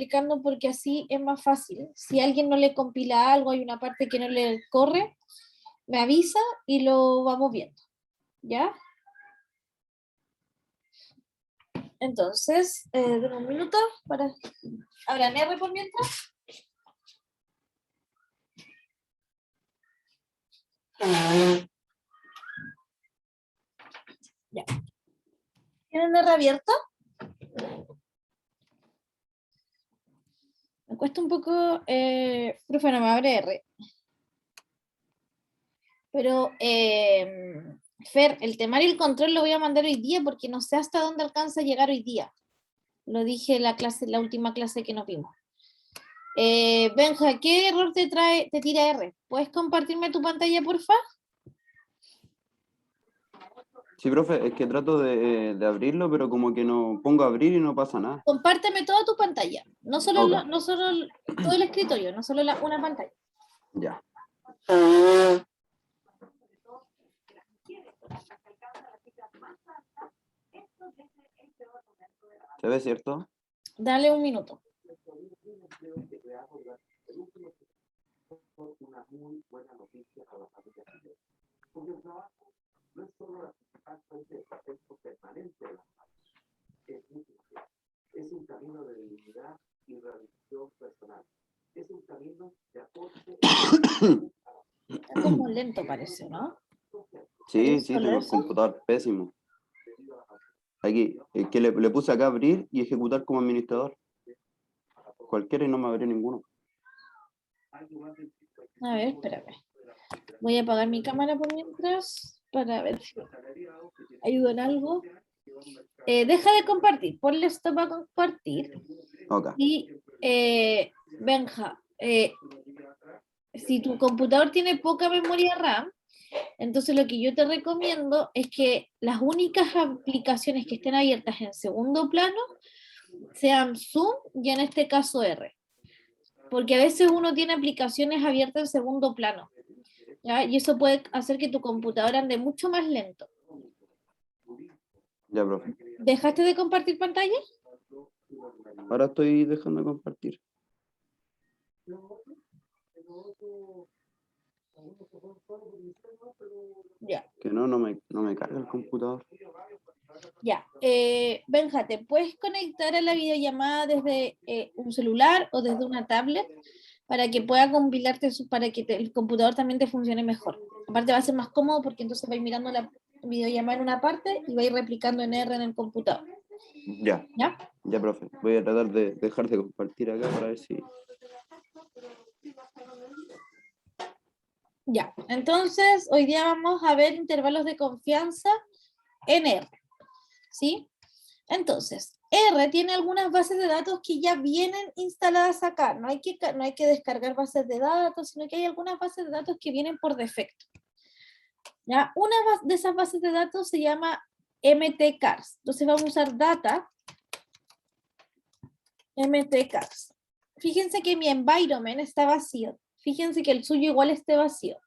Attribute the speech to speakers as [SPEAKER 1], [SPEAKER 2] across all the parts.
[SPEAKER 1] explicando porque así es más fácil. Si a alguien no le compila algo, hay una parte que no le corre, me avisa y lo vamos viendo, ¿ya? Entonces, denme un minuto para... ¿Abran R por mientras? Ya. ¿Tienen R abierta? Me cuesta un poco, profe, no me abre R. Pero, Fer, el temario y el control lo voy a mandar hoy día porque no sé hasta dónde alcanza a llegar hoy día. Lo dije en la clase, la última clase que nos vimos. Benja, ¿qué error te tira R? ¿Puedes compartirme tu pantalla, porfa?
[SPEAKER 2] Sí, profe, es que trato de abrirlo, pero como que no pongo a abrir y no pasa nada.
[SPEAKER 1] Compárteme toda tu pantalla, no solo,
[SPEAKER 2] Ok.
[SPEAKER 1] no solo todo el escritorio, no solo una pantalla.
[SPEAKER 2] Ya. ¿Se ve, cierto?
[SPEAKER 1] Dale un minuto.
[SPEAKER 3] Una muy buena noticia para la familia chilena. Porque el trabajo no es solo la satisfacción del aspecto permanente de la familia, es mucho más. Es un camino de dignidad y realización personal. Es un camino de aporte.
[SPEAKER 1] Está como lento parece, ¿no?
[SPEAKER 2] Sí,
[SPEAKER 1] ¿Es
[SPEAKER 2] sí,
[SPEAKER 1] solo
[SPEAKER 2] tengo el
[SPEAKER 1] eso?
[SPEAKER 2] computador pésimo. Aquí, es que le puse acá abrir y ejecutar como administrador. Cualquiera y no me abrió ninguno.
[SPEAKER 1] A ver, espérame. Voy a apagar mi cámara por mientras para ver si ayuda en algo. Deja de compartir, ponle stop a compartir.
[SPEAKER 2] Ok.
[SPEAKER 1] Y Benja, si tu computador tiene poca memoria RAM, entonces lo que yo te recomiendo es que las únicas aplicaciones que estén abiertas en segundo plano sean Zoom y en este caso R. Porque a veces uno tiene aplicaciones abiertas en segundo plano, ¿ya? Y eso puede hacer que tu computadora ande mucho más lento.
[SPEAKER 2] Ya, profe.
[SPEAKER 1] ¿Dejaste de compartir pantalla?
[SPEAKER 2] Ahora estoy dejando de compartir.
[SPEAKER 1] Ya.
[SPEAKER 2] Que no me carga el computador.
[SPEAKER 1] Ya. Benja, ¿te puedes conectar a la videollamada desde un celular o desde una tablet para que pueda compilarte, para que el computador también te funcione mejor? Aparte va a ser más cómodo porque entonces vais mirando la videollamada en una parte y vais replicando en R en el computador.
[SPEAKER 2] Ya.
[SPEAKER 1] ¿Ya?
[SPEAKER 2] Ya, profe. Voy a tratar de dejar de compartir acá para ver si...
[SPEAKER 1] Ya. Entonces, hoy día vamos a ver intervalos de confianza en R. ¿Sí? Entonces, R tiene algunas bases de datos que ya vienen instaladas acá. No hay que descargar bases de datos, sino que hay algunas bases de datos que vienen por defecto. ¿Ya? Una de esas bases de datos se llama mtcars. Entonces vamos a usar data mtcars. Fíjense que mi environment está vacío. Fíjense que el suyo igual esté vacío.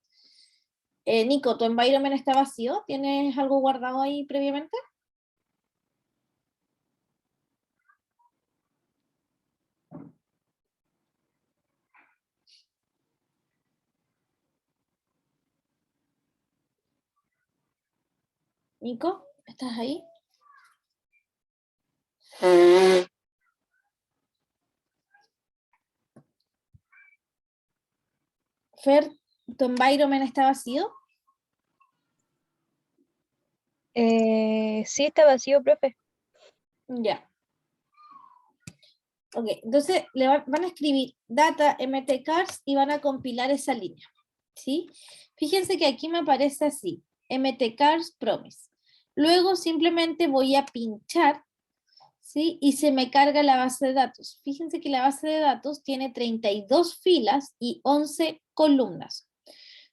[SPEAKER 1] Nico, ¿tu environment está vacío? ¿Tienes algo guardado ahí previamente? Nico, ¿estás ahí? Fer, ¿tu environment está vacío?
[SPEAKER 4] Sí, está vacío, profe.
[SPEAKER 1] Ya. Ok, entonces van a escribir data mtcars y van a compilar esa línea. ¿Sí? Fíjense que aquí me aparece así, mtcars promise. Luego simplemente voy a pinchar, ¿sí? Y se me carga la base de datos. Fíjense que la base de datos tiene 32 filas y 11 columnas.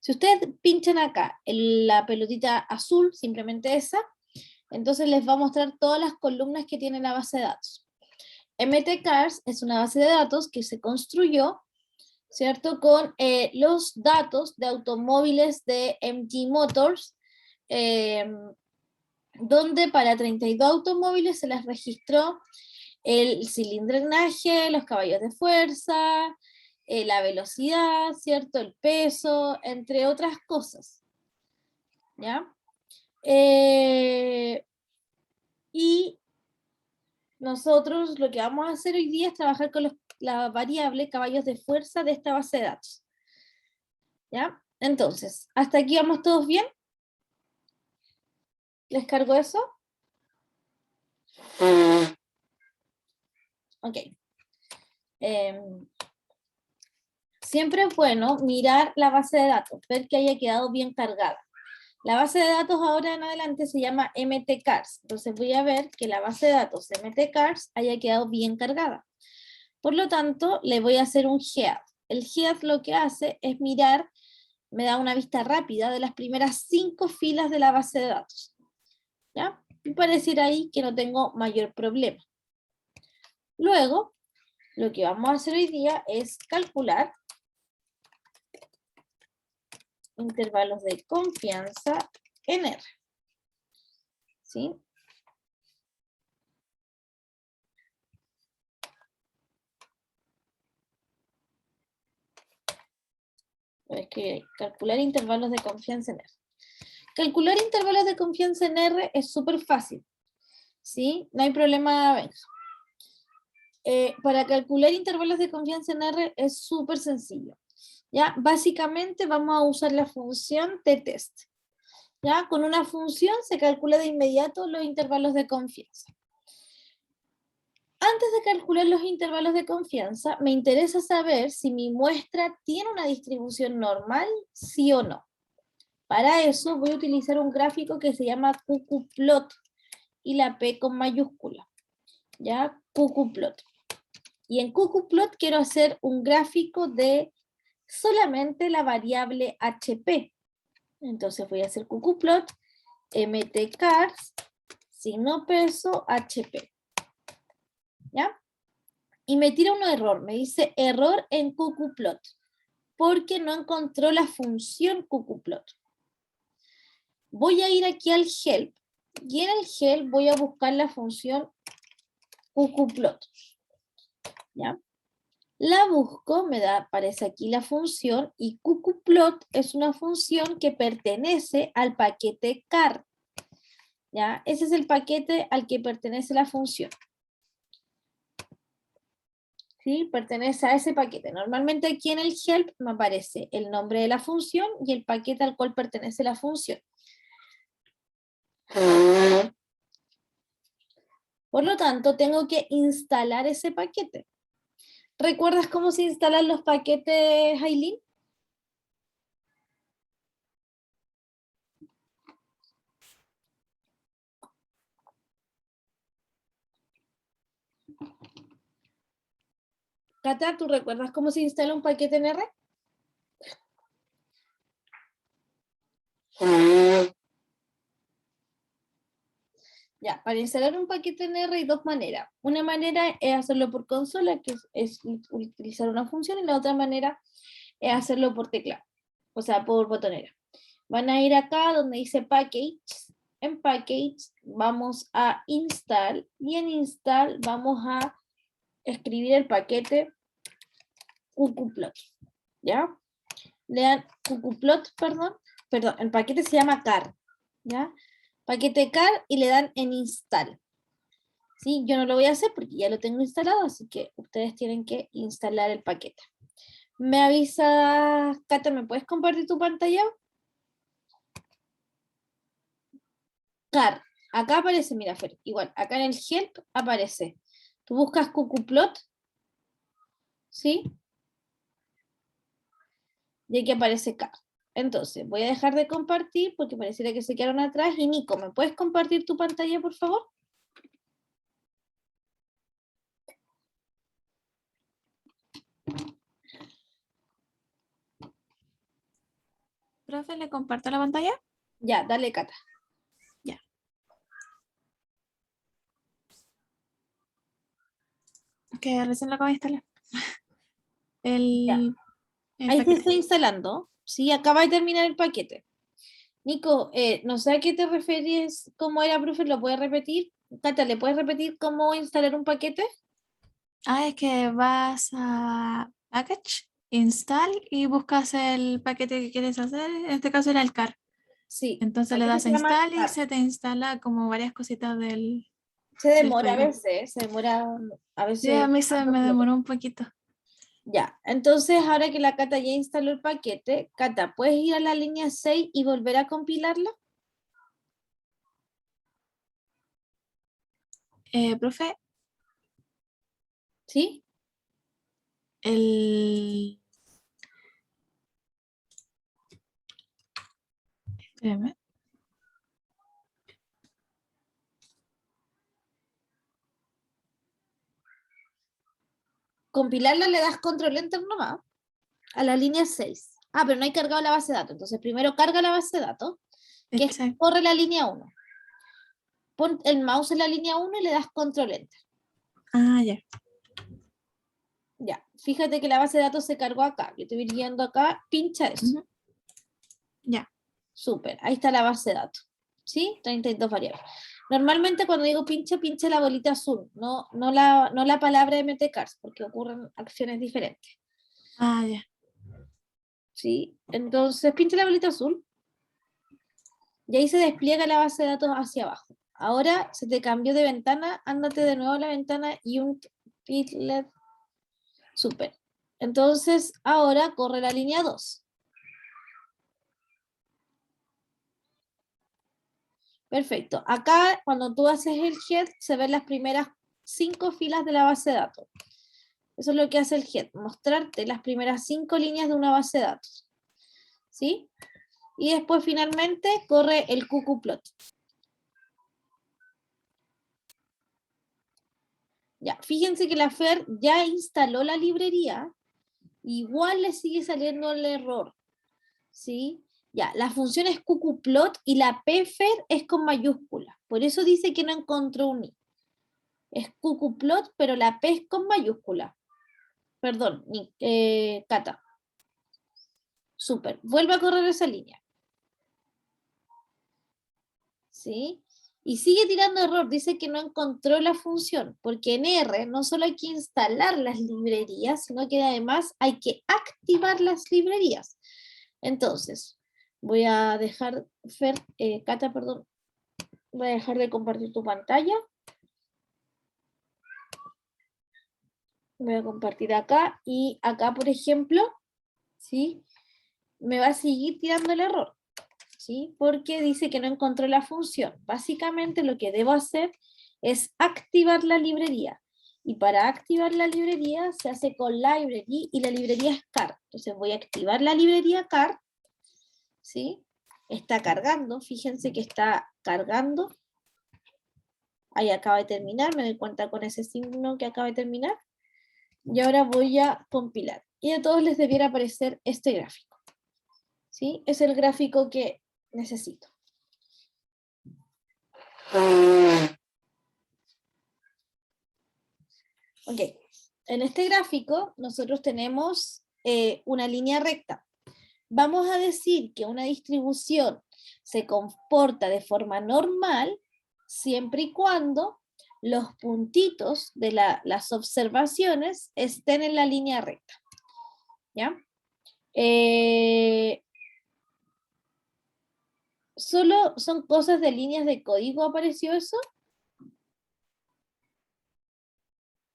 [SPEAKER 1] Si ustedes pinchan acá en la pelotita azul, simplemente esa, entonces les va a mostrar todas las columnas que tiene la base de datos. mtcars es una base de datos que se construyó, ¿cierto? Con los datos de automóviles de MG Motors, donde para 32 automóviles se les registró el cilindraje, los caballos de fuerza, la velocidad, ¿cierto? El peso, entre otras cosas. ¿Ya? Y nosotros lo que vamos a hacer hoy día es trabajar con la variable caballos de fuerza de esta base de datos. ¿Ya? Entonces, ¿hasta aquí vamos todos bien? ¿Les cargo eso? Ok. Siempre es bueno mirar la base de datos, ver que haya quedado bien cargada. La base de datos ahora en adelante se llama MTCars. Entonces voy a ver que la base de datos MTCars haya quedado bien cargada. Por lo tanto, le voy a hacer un head. El head lo que hace es mirar, me da una vista rápida de las primeras 5 filas de la base de datos. ¿Ya? Y pareciera ahí que no tengo mayor problema. Luego, lo que vamos a hacer hoy día es calcular intervalos de confianza en R. ¿Sí? Voy a escribir ahí, calcular intervalos de confianza en R. Calcular intervalos de confianza en R es súper fácil. ¿Sí? No hay problema. Para calcular intervalos de confianza en R es súper sencillo. ¿Ya? Básicamente vamos a usar la función t-test. ¿Ya? Con una función se calcula de inmediato los intervalos de confianza. Antes de calcular los intervalos de confianza, me interesa saber si mi muestra tiene una distribución normal, sí o no. Para eso voy a utilizar un gráfico que se llama qqplot y la P con mayúscula. ¿Ya? qqplot. Y en qqplot quiero hacer un gráfico de solamente la variable HP. Entonces voy a hacer qqplot, mtcars, signo peso, HP. ¿Ya? Y me tira un error, me dice error en qqplot, porque no encontró la función qqplot. Voy a ir aquí al help, y en el help voy a buscar la función qqplot. ¿Ya? La busco, aparece aquí la función, y qqplot es una función que pertenece al paquete car. ¿Ya? Ese es el paquete al que pertenece la función. ¿Sí? Pertenece a ese paquete. Normalmente aquí en el help me aparece el nombre de la función y el paquete al cual pertenece la función. Por lo tanto, tengo que instalar ese paquete. ¿Recuerdas cómo se instalan los paquetes, Aileen? Cata, ¿tú recuerdas cómo se instala un paquete en R? Ya, para instalar un paquete en R hay dos maneras. Una manera es hacerlo por consola, que es utilizar una función, y la otra manera es hacerlo por teclado, o sea, por botonera. Van a ir acá donde dice Packages. En Packages vamos a Install, y en Install vamos a escribir el paquete qqplot. ¿Ya? Le dan qqplot, perdón, el paquete se llama car. ¿Ya? Paquete car y le dan en Install. ¿Sí? Yo no lo voy a hacer porque ya lo tengo instalado, así que ustedes tienen que instalar el paquete. ¿Me avisa, Cata, me puedes compartir tu pantalla? Car. Acá aparece, mira, Fer, igual, acá en el help aparece. Tú buscas qqplot, ¿sí? Y aquí aparece car. Entonces, voy a dejar de compartir porque pareciera que se quedaron atrás. Y Nico, ¿me puedes compartir tu pantalla, por favor?
[SPEAKER 4] Profe, ¿le comparto la pantalla?
[SPEAKER 1] Ya, dale, Cata.
[SPEAKER 4] Ya. Que recién lo acabo de instalar. El
[SPEAKER 1] Ahí se
[SPEAKER 4] paquete.
[SPEAKER 1] está instalando. Sí, acaba de terminar el paquete. Nico, no sé a qué te refieres, cómo era, profe, ¿lo puedes repetir? Cata, ¿le puedes repetir cómo instalar un paquete?
[SPEAKER 4] Ah, es que vas a Package, Install y buscas el paquete que quieres hacer. En este caso era el car.
[SPEAKER 1] Sí.
[SPEAKER 4] Entonces le
[SPEAKER 1] Paquete
[SPEAKER 4] das a
[SPEAKER 1] se llama
[SPEAKER 4] Install y
[SPEAKER 1] car.
[SPEAKER 4] se te instala como varias cositas del
[SPEAKER 1] Se demora a
[SPEAKER 4] código.
[SPEAKER 1] veces, se demora a
[SPEAKER 4] Sí, a
[SPEAKER 1] veces.
[SPEAKER 4] mí se me demoró un poquito.
[SPEAKER 1] Ya, entonces ahora que la Cata ya instaló el paquete, Cata, ¿puedes ir a la línea 6 y volver a compilarla?
[SPEAKER 4] Profe,
[SPEAKER 1] ¿Sí?
[SPEAKER 4] el... espérame.
[SPEAKER 1] Compilarla le das control enter nomás a la línea 6. Ah, pero no hay cargado la base de datos. Entonces primero carga la base de datos, que
[SPEAKER 4] Exacto.
[SPEAKER 1] corre la línea 1. Pon el mouse en la línea 1 y le das control enter.
[SPEAKER 4] Ah, ya.
[SPEAKER 1] Ya, fíjate que la base de datos se cargó acá. Yo te voy guiando acá, pincha eso.
[SPEAKER 4] Ujú. Ya.
[SPEAKER 1] Súper, ahí está la base de datos. ¿Sí? 32 variables. Normalmente cuando digo pincha, pincha la bolita azul, no la palabra MTCars, porque ocurren acciones diferentes.
[SPEAKER 4] Ah, ya.
[SPEAKER 1] ¿Sí? Entonces pincha la bolita azul y ahí se despliega la base de datos hacia abajo. Ahora se te cambió de ventana, ándate de nuevo a la ventana y un Pitlet. Súper. Entonces ahora corre la línea 2. Perfecto. Acá, cuando tú haces el head, se ven las primeras 5 filas de la base de datos. Eso es lo que hace el head, mostrarte las primeras 5 líneas de una base de datos. ¿Sí? Y después, finalmente, corre el qqplot. Ya, fíjense que la Fer ya instaló la librería, igual le sigue saliendo el error. ¿Sí? Ya, la función es qqplot y la pfer es con mayúscula. Por eso dice que no encontró un i. Es qqplot, pero la p es con mayúscula. Perdón, Cata. Súper. Vuelve a correr esa línea. ¿Sí? Y sigue tirando error. Dice que no encontró la función, porque en R no solo hay que instalar las librerías, sino que además hay que activar las librerías. Entonces, voy a dejar, Cata, perdón, voy a dejar de compartir tu pantalla. Voy a compartir acá y acá, por ejemplo, ¿sí? Me va a seguir tirando el error, ¿sí? Porque dice que no encontró la función. Básicamente lo que debo hacer es activar la librería. Y para activar la librería se hace con library y la librería es car. Entonces voy a activar la librería car, ¿sí? Está cargando, fíjense que está cargando. Ahí acaba de terminar, me doy cuenta con ese signo que acaba de terminar. Y ahora voy a compilar. Y a todos les debiera aparecer este gráfico. ¿Sí? Es el gráfico que necesito. Ok. En este gráfico nosotros tenemos una línea recta. Vamos a decir que una distribución se comporta de forma normal siempre y cuando los puntitos de las observaciones estén en la línea recta. ¿Ya? Solo son cosas de líneas de código, ¿apareció eso?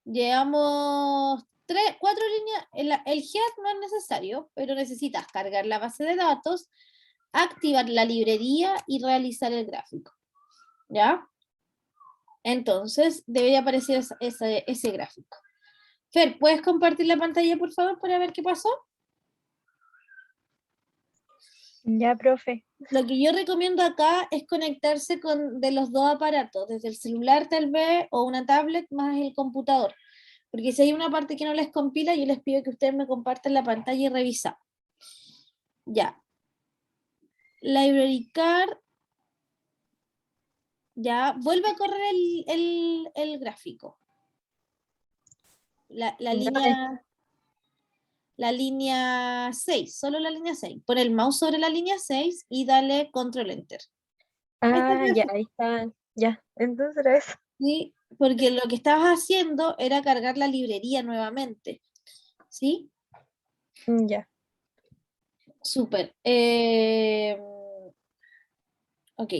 [SPEAKER 1] Llevamos 4 líneas, el head no es necesario, pero necesitas cargar la base de datos, activar la librería y realizar el gráfico. ¿Ya? Entonces, debería aparecer ese gráfico. Fer, ¿puedes compartir la pantalla, por favor, para ver qué pasó?
[SPEAKER 5] Ya, profe.
[SPEAKER 1] Lo que yo recomiendo acá es conectarse de los dos aparatos, desde el celular tal vez, o una tablet, más el computador. Porque si hay una parte que no les compila, yo les pido que ustedes me compartan la pantalla y revisan. Ya. Library Card. Ya. Vuelve a correr el gráfico. La línea 6, solo la línea 6. Pon el mouse sobre la línea 6 y dale control enter.
[SPEAKER 5] Ah, ya, ahí está. Ya, entonces era eso.
[SPEAKER 1] ¿sí? Porque lo que estabas haciendo era cargar la librería nuevamente, ¿sí?
[SPEAKER 5] Ya.
[SPEAKER 1] Súper. Ok.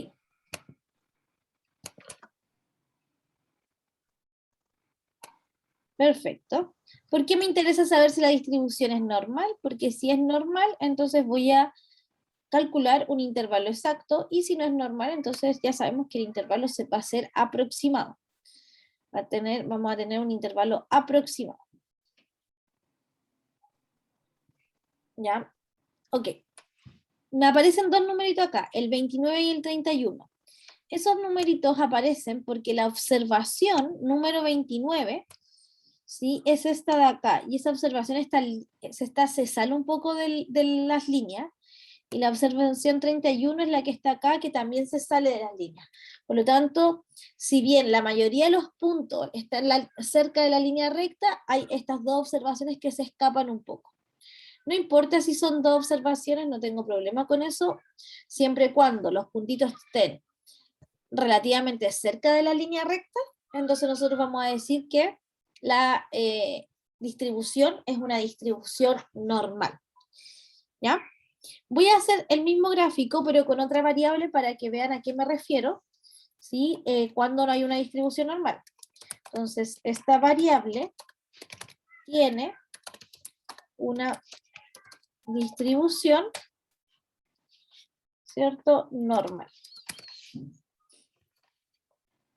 [SPEAKER 1] Perfecto. ¿Por qué me interesa saber si la distribución es normal? Porque si es normal, entonces voy a calcular un intervalo exacto, y si no es normal, entonces ya sabemos que el intervalo se va a ser aproximado. Vamos a tener un intervalo aproximado. ¿Ya? Ok. Me aparecen dos numeritos acá, el 29 y el 31. Esos numeritos aparecen porque la observación número 29, ¿sí? Es esta de acá, y esa observación se sale un poco de las líneas, y la observación 31 es la que está acá, que también se sale de las líneas. Por lo tanto, si bien la mayoría de los puntos están cerca de la línea recta, hay estas dos observaciones que se escapan un poco. No importa si son dos observaciones, no tengo problema con eso, siempre y cuando los puntitos estén relativamente cerca de la línea recta, entonces nosotros vamos a decir que la distribución es una distribución normal. ¿Ya? Voy a hacer el mismo gráfico, pero con otra variable para que vean a qué me refiero, ¿sí? Cuando no hay una distribución normal. Entonces, esta variable tiene una distribución, ¿cierto? Normal.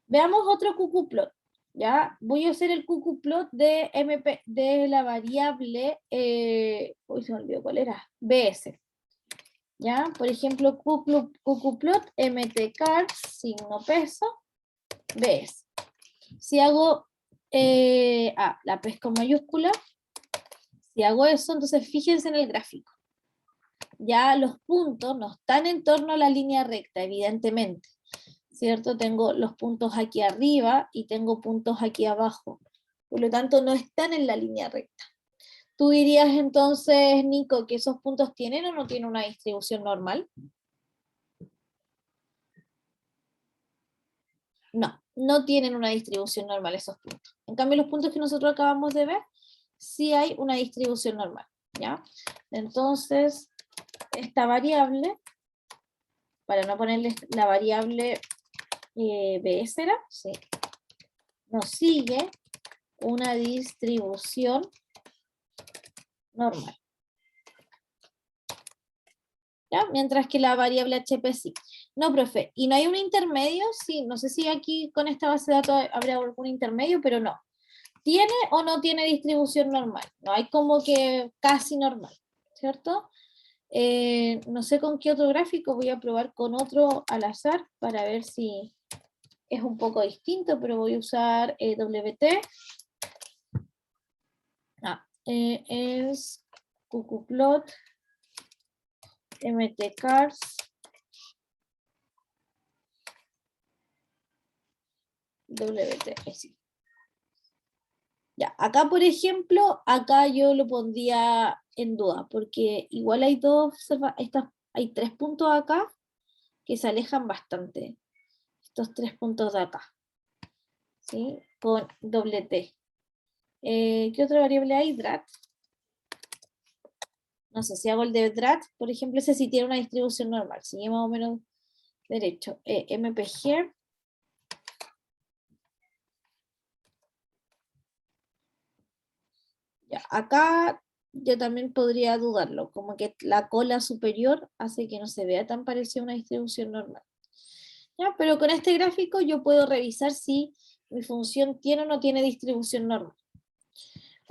[SPEAKER 1] Veamos otro cucuplot. ¿Ya? Voy a hacer el cucuplot de la variable, hoy se me olvidó cuál era, BS. ¿Ya? Por ejemplo, cucuplot mtcar, signo peso, BS. Si hago la P con mayúscula, si hago eso, entonces fíjense en el gráfico. Ya los puntos no están en torno a la línea recta, evidentemente, ¿cierto? Tengo los puntos aquí arriba y tengo puntos aquí abajo. Por lo tanto, no están en la línea recta. ¿Tú dirías entonces, Nico, que esos puntos tienen o no tienen una distribución normal? No, no tienen una distribución normal esos puntos. En cambio, los puntos que nosotros acabamos de ver, sí hay una distribución normal, ¿ya? Entonces, esta variable, para no ponerle la variable BS, sí, nos sigue una distribución normal. ¿Ya? Mientras que la variable HP sí. No, profe, ¿y no hay un intermedio? Sí, no sé si aquí con esta base de datos habrá algún intermedio, pero no. ¿Tiene o no tiene distribución normal? No hay como que casi normal, ¿cierto? No sé con qué otro gráfico, voy a probar con otro al azar para ver si es un poco distinto, pero voy a usar WT. Es cucuplot mtcars WT. Sí. Ya, acá por ejemplo, acá yo lo pondría en duda, porque igual hay hay 3 puntos acá que se alejan bastante. Estos 3 puntos de acá, ¿sí? Con doble T. ¿Qué otra variable hay? DRAT. No sé, si hago el de DRAT, por ejemplo, ese sí tiene una distribución normal, sigue más o menos derecho. MPG. Ya, acá yo también podría dudarlo, como que la cola superior hace que no se vea tan parecida a una distribución normal. ¿Ya? Pero con este gráfico yo puedo revisar si mi función tiene o no tiene distribución normal.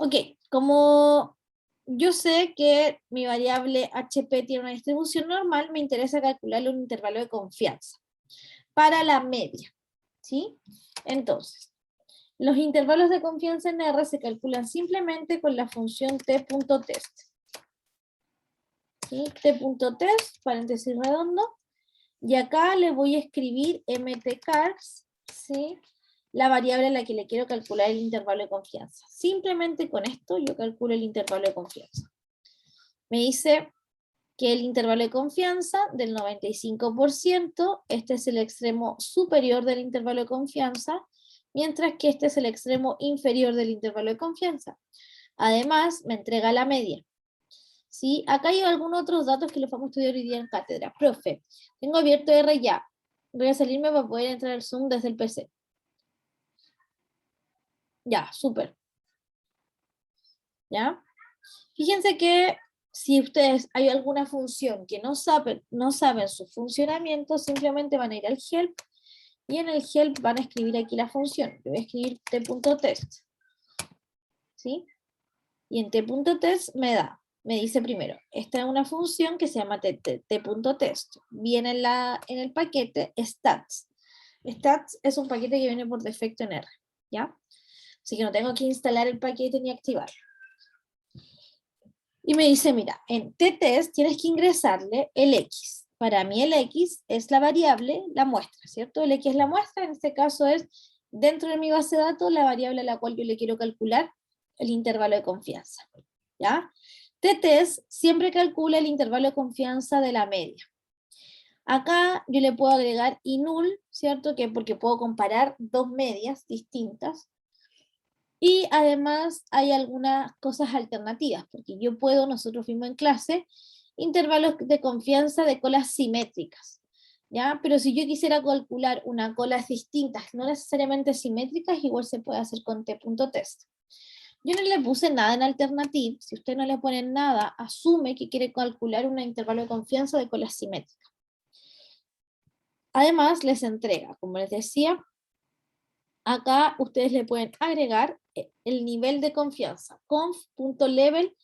[SPEAKER 1] Ok, como yo sé que mi variable HP tiene una distribución normal, me interesa calcularle un intervalo de confianza para la media, ¿sí? Entonces, los intervalos de confianza en R se calculan simplemente con la función t.test. ¿Sí? T.test, paréntesis redondo, y acá le voy a escribir mtcars, ¿sí? La variable a la que le quiero calcular el intervalo de confianza. Simplemente con esto yo calculo el intervalo de confianza. Me dice que el intervalo de confianza del 95%, este es el extremo superior del intervalo de confianza, mientras que este es el extremo inferior del intervalo de confianza. Además, me entrega la media. ¿Sí? Acá hay algunos otros datos que los vamos a estudiar hoy día en cátedra. Profe, tengo abierto R ya. Voy a salirme para poder entrar al Zoom desde el PC. Ya, súper. ¿Ya? Fíjense que si ustedes hay alguna función que no saben su funcionamiento, simplemente van a ir al help y en el help van a escribir aquí la función. Yo voy a escribir t.test. ¿Sí? Y en t.test me dice primero, esta es una función que se llama t.test. Viene en el paquete stats. Stats es un paquete que viene por defecto en R, ¿ya? Así que no tengo que instalar el paquete ni activarlo. Y me dice, mira, en t-test tienes que ingresarle el x. Para mí el x es la variable, la muestra, ¿cierto? El x es la muestra, en este caso es, dentro de mi base de datos, la variable a la cual yo le quiero calcular el intervalo de confianza, ¿ya? t-test siempre calcula el intervalo de confianza de la media. Acá yo le puedo agregar INUL, ¿cierto? Que porque puedo comparar dos medias distintas. Y además hay algunas cosas alternativas, porque yo puedo, nosotros vimos en clase, intervalos de confianza de colas simétricas, ¿ya? Pero si yo quisiera calcular una colas distintas, no necesariamente simétricas, igual se puede hacer con t.test. Yo no le puse nada en alternativa, si usted no le pone nada, asume que quiere calcular un intervalo de confianza de colas simétricas. Además, les entrega, como les decía, acá ustedes le pueden agregar el nivel de confianza. Conf.level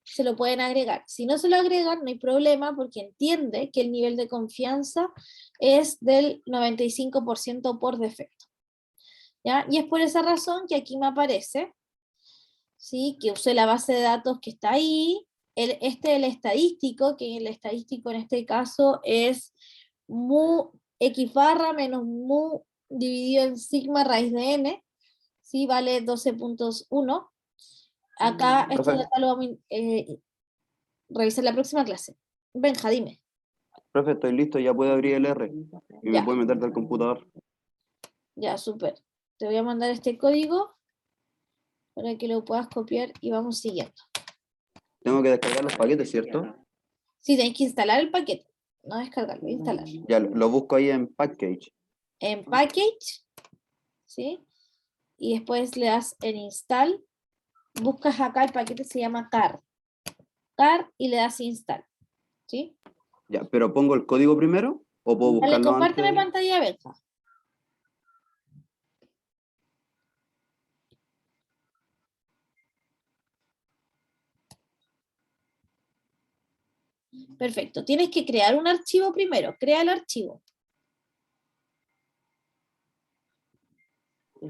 [SPEAKER 1] se lo pueden agregar. Si no se lo agregan, no hay problema porque entiende que el nivel de confianza es del 95% por defecto. ¿Ya? Y es por esa razón que aquí me aparece, ¿sí? Que usé la base de datos que está ahí. El estadístico, que el estadístico en este caso es mu x barra menos mu dividido en sigma raíz de n, ¿sí? Vale 12.1. Acá este
[SPEAKER 2] Profe,
[SPEAKER 1] data lo vamos a revisar en la próxima clase. Benja, dime.
[SPEAKER 2] profe, estoy listo, ya puedo abrir el R y me
[SPEAKER 1] Ya,
[SPEAKER 2] puede meter del computador.
[SPEAKER 1] ya, súper. Te voy a mandar este código para que lo puedas copiar y vamos siguiendo.
[SPEAKER 2] Tengo que descargar los paquetes, ¿cierto?
[SPEAKER 1] Sí, tenéis que instalar el paquete, no descargarlo, instalar.
[SPEAKER 2] Ya lo busco ahí en Package.
[SPEAKER 1] En Package, ¿sí? Y después le das en Install. Buscas acá el paquete, se llama car. Car y le das Install, ¿sí?
[SPEAKER 2] Ya, pero pongo el código primero o puedo
[SPEAKER 1] Dale,
[SPEAKER 2] buscarlo
[SPEAKER 1] compárteme
[SPEAKER 2] antes.
[SPEAKER 1] pantalla, Benja. Perfecto. Tienes que crear un archivo primero. Crea el archivo.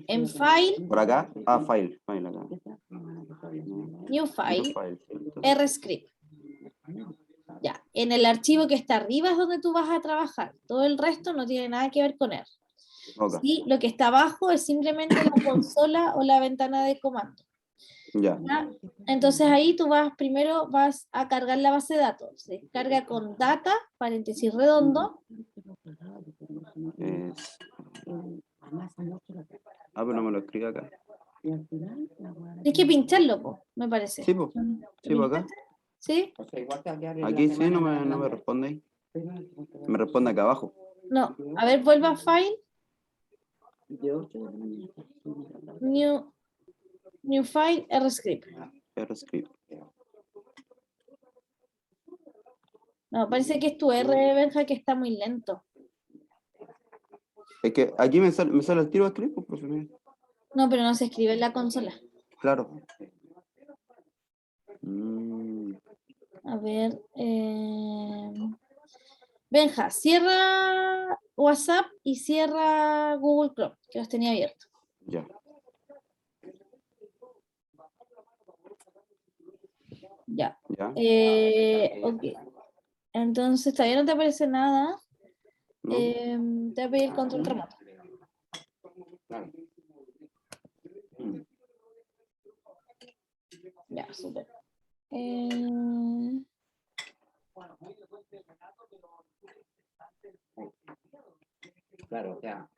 [SPEAKER 1] En File,
[SPEAKER 2] Por acá, File acá.
[SPEAKER 1] New File,
[SPEAKER 2] ¿Cierto?
[SPEAKER 1] RScript. Ya. En el archivo que está arriba es donde tú vas a trabajar. Todo el resto no tiene nada que ver con él.
[SPEAKER 2] Ok,
[SPEAKER 1] ¿Sí? Lo que está abajo es simplemente la consola o la ventana de comando.
[SPEAKER 2] ya.
[SPEAKER 1] ¿Ya? Entonces ahí tú primero vas a cargar la base de datos. Se carga con data, paréntesis redondo.
[SPEAKER 2] Es- pero no me lo escribe acá.
[SPEAKER 1] Tienes que pincharlo, me parece.
[SPEAKER 2] Sí, pues. Sí, pues acá.
[SPEAKER 1] ¿Sí?
[SPEAKER 2] Aquí sí, no me responde ahí. Me responde acá abajo.
[SPEAKER 1] No. A ver, vuelva a File. New File, RScript.
[SPEAKER 2] RScript.
[SPEAKER 1] No, parece que es tu R, Benja, que está muy lento.
[SPEAKER 2] Es que aquí me sale el tiro de script, pues, profe, mire.
[SPEAKER 1] No, pero no se escribe en la consola.
[SPEAKER 2] Claro. Mm,
[SPEAKER 1] A ver. Benja, cierra WhatsApp y cierra Google Chrome, que los tenía abiertos.
[SPEAKER 2] ya.
[SPEAKER 1] Ya.
[SPEAKER 2] Ya.
[SPEAKER 1] Ok. Entonces, todavía no te aparece nada.
[SPEAKER 2] ¿No?
[SPEAKER 1] Te voy a pedir control remoto.
[SPEAKER 2] Mm.
[SPEAKER 1] Ya, súper. Eh,
[SPEAKER 3] Claro, o sea,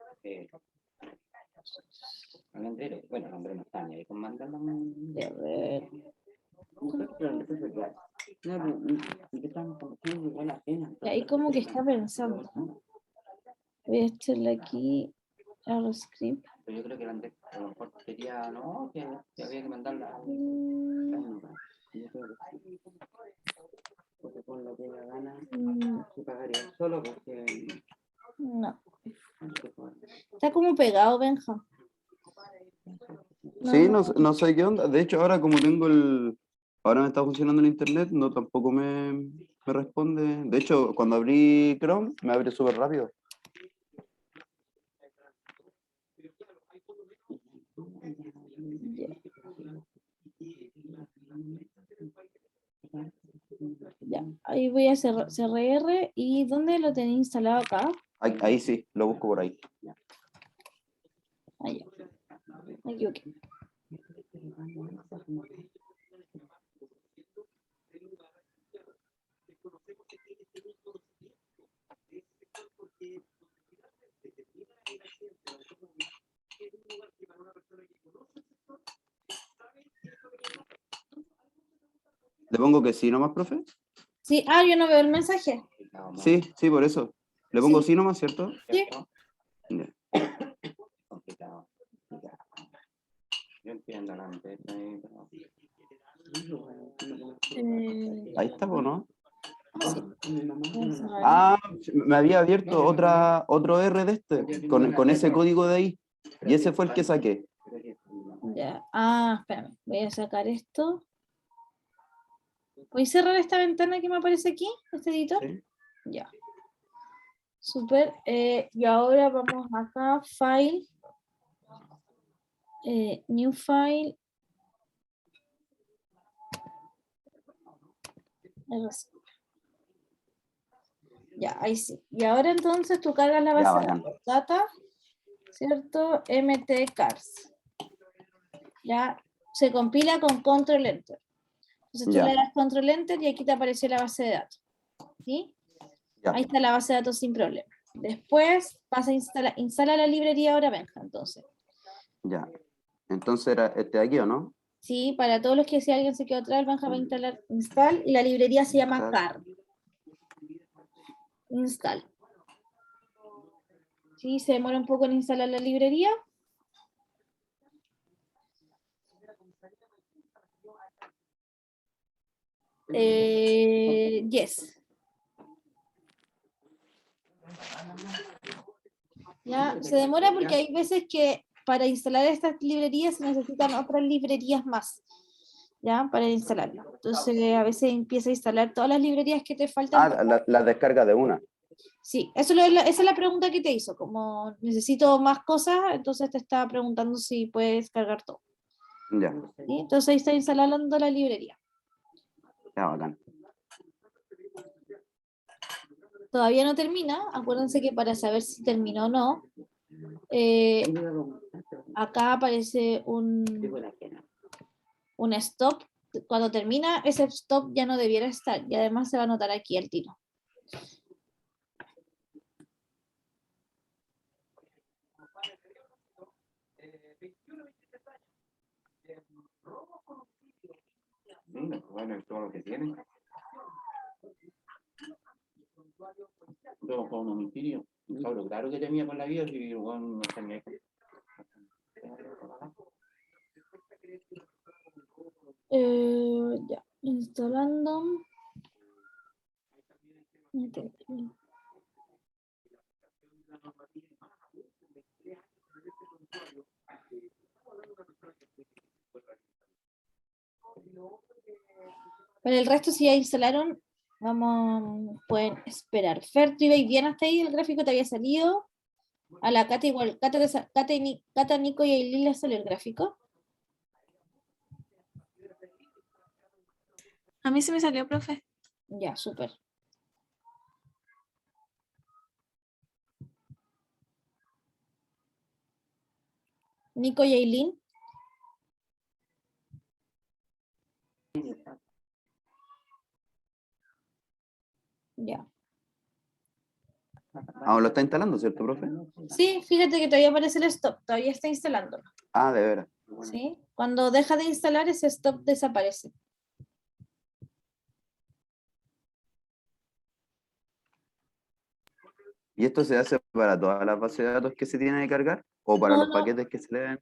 [SPEAKER 6] Andrés, bueno, Andrés no está ni ahí con mandarlo.
[SPEAKER 1] A ver. Y ahí como que está pensando. Voy a echarle aquí a script.
[SPEAKER 6] Pero yo creo que el Andrés a lo mejor quería, no, que había que mandarla. Porque con lo que le gana, se pagaría solo porque.
[SPEAKER 1] No. Está como pegado, Benja.
[SPEAKER 2] Sí, no sé qué onda. De hecho, ahora como tengo ahora me está funcionando el internet, no tampoco me responde. De hecho, cuando abrí Chrome, me abre súper rápido.
[SPEAKER 1] Ya, ahí voy a hacer CRR. ¿Y dónde lo tenía instalado acá?
[SPEAKER 2] Ahí sí, lo busco por ahí.
[SPEAKER 1] Ahí. Me equivoqué.
[SPEAKER 2] ¿Le pongo que sí nomás, profe?
[SPEAKER 1] Sí, yo no veo el mensaje.
[SPEAKER 2] Sí, sí, por eso. ¿Le pongo
[SPEAKER 1] Sí.
[SPEAKER 2] sí nomás, cierto?
[SPEAKER 1] Sí.
[SPEAKER 2] Ya.
[SPEAKER 6] Complicado. Yo entiendo la Andrés, pero.
[SPEAKER 2] Ahí está, ¿o no?
[SPEAKER 1] Sí. Vamos a ver.
[SPEAKER 2] Ah, me había abierto otro R de este, con ese código de ahí. Y ese fue el que saqué.
[SPEAKER 1] Ya. Espérame. Voy a sacar esto. ¿Voy a cerrar esta ventana que me aparece aquí? Este editor.
[SPEAKER 2] Sí.
[SPEAKER 1] Ya. Súper. Y ahora vamos acá, File. New File. Ya, ahí sí. Y ahora entonces tú cargas la
[SPEAKER 2] Ya,
[SPEAKER 1] base de
[SPEAKER 2] bacán.
[SPEAKER 1] datos. Data, ¿cierto? MTCars. Ya se compila con Control Enter. Entonces tú
[SPEAKER 2] Ya.
[SPEAKER 1] le das Control Enter y aquí te apareció la base de datos. ¿Sí?
[SPEAKER 2] Ya.
[SPEAKER 1] Ahí está la base de datos sin problema. Después vas a instala la librería ahora, Benja, entonces.
[SPEAKER 2] Ya. Entonces era este de aquí, ¿o no?
[SPEAKER 1] Sí, para todos los que si alguien se quedó atrás, Benja va a instalar install y la librería se llama
[SPEAKER 2] Install.
[SPEAKER 1] car. Install. Sí, se demora un poco en instalar la librería. Yes. Ya, se demora porque hay veces que para instalar estas librerías se necesitan otras librerías más, ¿ya? Para instalarlo. Entonces, a veces empieza a instalar todas las librerías que te faltan.
[SPEAKER 2] La descarga de una.
[SPEAKER 1] Sí, esa es la pregunta que te hizo. Como necesito más cosas, entonces te estaba preguntando si puedes cargar todo.
[SPEAKER 2] Ya.
[SPEAKER 1] ¿Sí? Entonces ahí está instalando la librería.
[SPEAKER 2] Ya, bacán.
[SPEAKER 1] Todavía no termina. Acuérdense que para saber si terminó o no, acá aparece un stop. Cuando termina, ese stop ya no debiera estar. Y además se va a notar aquí el tiro.
[SPEAKER 6] Bueno, todo lo que tiene. Todo fue un homicidio. Un cabro claro que tenía con la vida y bueno, no tenía que.
[SPEAKER 1] Ya, instalando. Para el resto, si ya instalaron, pueden esperar. Fer, ¿tú ibas bien hasta ahí? ¿El gráfico te había salido? A la Cata igual. Cata, Nico y Aileen les salió el gráfico.
[SPEAKER 4] A mí se me salió, profe.
[SPEAKER 1] Ya, súper. Nico y Aileen. Ya.
[SPEAKER 2] Aún lo está instalando, ¿cierto, profe?
[SPEAKER 1] Sí, fíjate que todavía aparece el stop, todavía está instalándolo.
[SPEAKER 2] Ah, de veras.
[SPEAKER 1] ¿Sí? Cuando deja de instalar, ese stop desaparece.
[SPEAKER 2] ¿Y esto se hace para todas las bases de datos que se tienen que cargar? ¿O para
[SPEAKER 1] No,
[SPEAKER 2] los
[SPEAKER 1] no.
[SPEAKER 2] paquetes que se le den?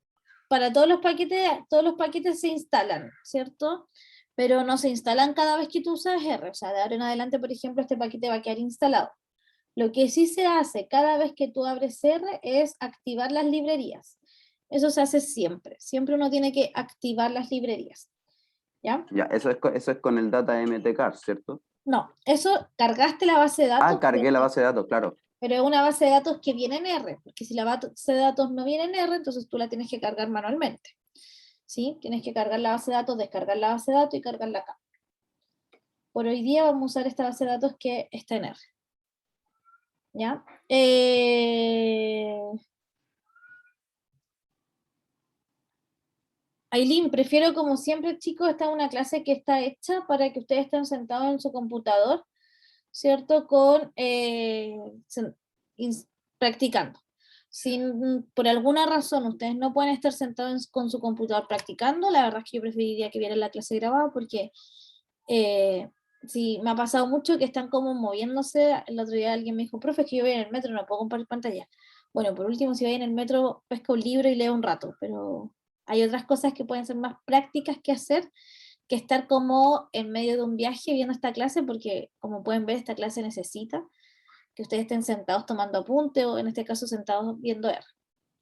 [SPEAKER 1] Para todos los paquetes se instalan, ¿cierto? Pero no se instalan cada vez que tú usas R. O sea, de ahora en adelante, por ejemplo, este paquete va a quedar instalado. Lo que sí se hace cada vez que tú abres R es activar las librerías. Eso se hace siempre. Siempre uno tiene que activar las librerías. ¿Ya?
[SPEAKER 2] Ya, eso es con el data mtcar, ¿cierto?
[SPEAKER 1] No, eso cargaste la base de datos.
[SPEAKER 2] Ah, cargué la base de datos, claro.
[SPEAKER 1] Pero es una base de datos que viene en R, porque si la base de datos no viene en R, entonces tú la tienes que cargar manualmente. ¿Sí? Tienes que cargar la base de datos, descargar la base de datos y cargarla acá. Por hoy día vamos a usar esta base de datos que está en R. ¿Ya? Aileen, prefiero como siempre, chicos, esta es una clase que está hecha para que ustedes estén sentados en su computador, ¿cierto? Practicando. Si por alguna razón ustedes no pueden estar sentados con su computador practicando, la verdad es que yo preferiría que vieran la clase grabada porque sí, me ha pasado mucho que están como moviéndose. El otro día alguien me dijo, profe, es que yo voy en el metro, no puedo compartir pantalla. Bueno, por último, si voy en el metro, pesca un libro y leo un rato, pero hay otras cosas que pueden ser más prácticas que hacer que estar como en medio de un viaje viendo esta clase, porque como pueden ver, esta clase necesita que ustedes estén sentados tomando apunte o en este caso sentados viendo R,